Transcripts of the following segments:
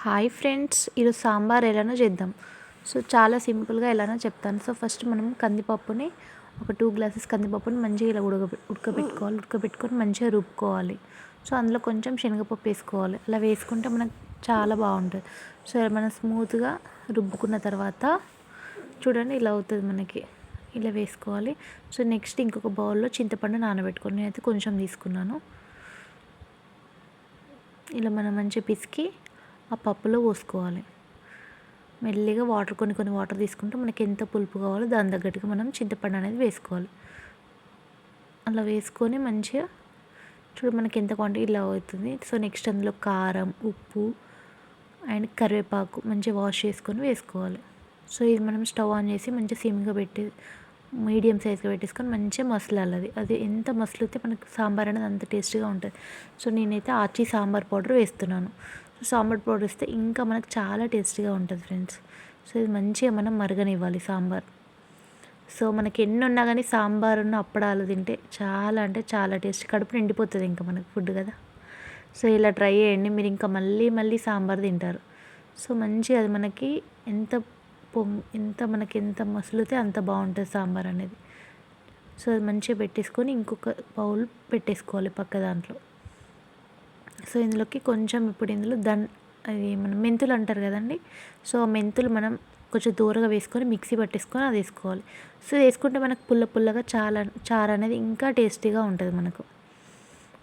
Hi friends, ఈరోజు సాంబార్ ఎలానో చేద్దాం. సో చాలా సింపుల్గా ఎలానో చెప్తాను. సో ఫస్ట్ మనం కందిపప్పుని ఒక 2 గ్లాసెస్ కందిపప్పుని మంచిగా ఇలా ఉడకబెట్టుకొని మంచిగా రుబ్బుకోవాలి. సో అందులో కొంచెం శనగపప్పు వేసుకోవాలి. అలా వేసుకుంటే మనకు చాలా బాగుంటుంది. సో మనం స్మూత్గా రుబ్బుకున్న తర్వాత చూడండి ఇలా అవుతుంది మనకి. ఇలా వేసుకోవాలి. సో నెక్స్ట్ ఇంకొక బౌల్లో చింతపండు నానబెట్టుకొని నేనైతే కొంచెం తీసుకున్నాను. ఇలా మనం మంచిగా పిసికి ఆ పప్పులో పోసుకోవాలి. మెల్లిగా కొన్ని వాటర్ తీసుకుంటే మనకి ఎంత పులుపు కావాలో దాని తగ్గట్టుగా మనం చింతపండు అనేది వేసుకోవాలి. అలా వేసుకొని మంచిగా చూడు మనకి ఎంత క్వాంటిటీ ఇలా అవుతుంది. సో నెక్స్ట్ అందులో కారం, ఉప్పు అండ్ కరివేపాకు మంచిగా వాష్ చేసుకొని వేసుకోవాలి. సో ఇది మనం స్టవ్ ఆన్ చేసి మంచిగా సిమ్గా పెట్టి మీడియం సైజ్గా పెట్టేసుకొని మంచిగా మసలాలి. అది ఎంత మసలితే మనకు సాంబార్ అనేది అంత టేస్టీగా ఉంటుంది. సో నేనైతే ఆచి సాంబార్ పౌడర్ వేస్తున్నాను. సో సాంబార్ పౌడర్ వేస్తే ఇంకా మనకు చాలా టేస్టీగా ఉంటుంది ఫ్రెండ్స్. సో ఇది మంచిగా మనం మరగనివ్వాలి సాంబార్. సో మనకి ఎన్ని ఉన్నా కానీ సాంబార్ ఉన్న అప్పడాలు తింటే చాలా అంటే చాలా టేస్ట్, కడుపు నిండిపోతుంది ఇంకా మనకు ఫుడ్ కదా. సో ఇలా ట్రై చేయండి, మీరు ఇంకా మళ్ళీ మళ్ళీ సాంబార్ తింటారు. సో మంచిగా అది మనకి మనకి ఎంత మసులితే అంత బాగుంటుంది సాంబార్ అనేది. సో అది మంచిగా పెట్టేసుకొని ఇంకొక బౌల్ పెట్టేసుకోవాలి పక్క దాంట్లో. సో ఇందులోకి కొంచెం ఇప్పుడు ఇందులో అది మనం మెంతులు అంటారు కదండి. సో మెంతులు మనం కొంచెం దూరగా వేసుకొని మిక్సీ పట్టేసుకొని అది వేసుకోవాలి. సో వేసుకుంటే మనకు పుల్లగా చారు అనేది ఇంకా టేస్టీగా ఉంటుంది మనకు.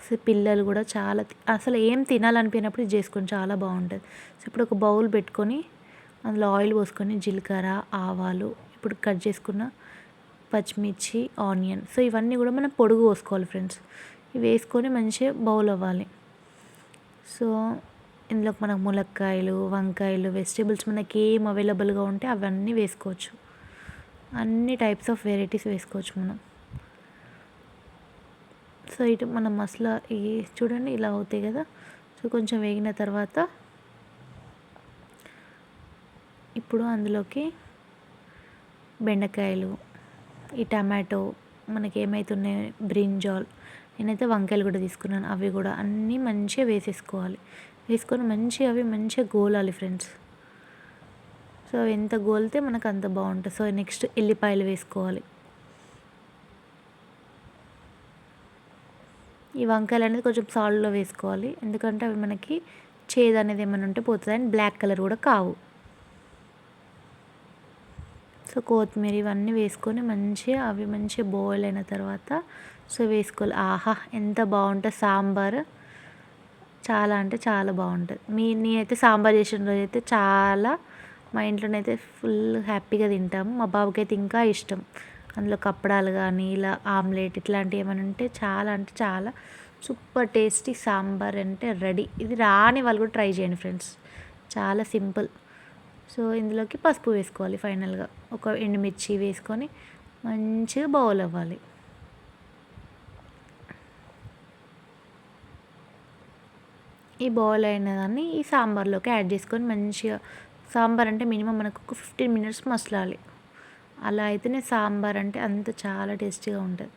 సో పిల్లలు కూడా చాలా అసలు ఏం తినాలనిపోయినప్పుడు ఇది చేసుకొని చాలా బాగుంటుంది. సో ఇప్పుడు ఒక బౌల్ పెట్టుకొని అందులో ఆయిల్ పోసుకొని జీలకర్ర, ఆవాలు, ఇప్పుడు కట్ చేసుకున్న పచ్చిమిర్చి, ఆనియన్, సో ఇవన్నీ కూడా మనం పొడుగు పోసుకోవాలి ఫ్రెండ్స్. ఇవి వేసుకొని మంచిగా బౌల్ అవ్వాలి. సో ఇందులోకి మనకు ములక్కాయలు, వంకాయలు, వెజిటేబుల్స్ మనకి ఏం అవైలబుల్గా ఉంటే అవన్నీ వేసుకోవచ్చు. అన్ని టైప్స్ ఆఫ్ వెరైటీస్ వేసుకోవచ్చు మనం. సో ఇటు మన మసాలా చూడండి ఇలా అవుతాయి కదా. సో కొంచెం వేగిన తర్వాత ఇప్పుడు అందులోకి బెండకాయలు, ఈ టమాటో, మనకి ఏమైతున్నాయి బ్రింజాల్, నేనైతే వంకాయలు కూడా తీసుకున్నాను, అవి కూడా అన్నీ మంచిగా వేసేసుకోవాలి. వేసుకొని మంచిగా అవి మంచిగా గోలాలి ఫ్రెండ్స్. సో అవి ఎంత గోలితే మనకు అంత బాగుంటుంది. సో నెక్స్ట్ ఎల్లిపాయలు వేసుకోవాలి. ఈ వంకాయలు అనేది కొంచెం సాల్ట్లో వేసుకోవాలి, ఎందుకంటే అవి మనకి చేదు అనేది ఏమైనా ఉంటే పోతుంది అండ్ బ్లాక్ కలర్ కూడా కావు. సో కొత్తిమీర ఇవన్నీ వేసుకొని మంచిగా అవి మంచిగా బాయిల్ అయిన తర్వాత సో వేసుకోవాలి. ఆహా ఎంత బాగుంటుంది సాంబార్, చాలా అంటే చాలా బాగుంటుంది. నేనైతే సాంబార్ చేసిన రోజైతే చాలా మా ఇంట్లోనైతే ఫుల్ హ్యాపీగా తింటాము. మా బాబుకి అయితే ఇంకా ఇష్టం. అందులో కప్పడాలు కానీ ఇలా ఆమ్లెట్ ఇట్లాంటివి ఏమైనా ఉంటే చాలా అంటే చాలా సూపర్ టేస్టీ సాంబార్ అంటే రెడీ. ఇది రాని వాళ్ళు కూడా ట్రై చేయండి ఫ్రెండ్స్, చాలా సింపుల్. సో ఇందులోకి పసుపు వేసుకోవాలి. ఫైనల్గా ఒక ఎండుమిర్చి వేసుకొని మంచిగా బౌల్ అవ్వాలి. ఈ బౌల్ అయిన దాన్ని ఈ సాంబార్లోకి యాడ్ చేసుకొని మంచిగా, సాంబార్ అంటే మినిమం మనకు ఒక 15 మినిట్స్ మసలాలి. అలా అయితేనే సాంబార్ అంటే అంత చాలా టేస్టీగా ఉంటుంది.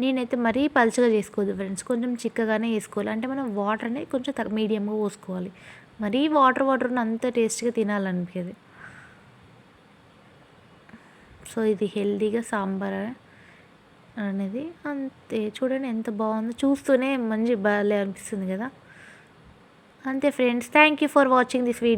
నేనైతే మరీ పలుచగా చేసుకోవద్దు ఫ్రెండ్స్, కొంచెం చిక్కగానే వేసుకోవాలి. అంటే మనం వాటర్ అనేది కొంచెం మీడియంగా పోసుకోవాలి. మరీ వాటర్ ఉన్న అంత టేస్టీగా తినాలనిపించదు. సో ఇది హెల్తీగా సాంబార్ అనేది అంతే. చూడండి ఎంత బాగుందో, చూస్తూనే మంచి భలే అనిపిస్తుంది కదా. అంతే friends, thank you for watching this video.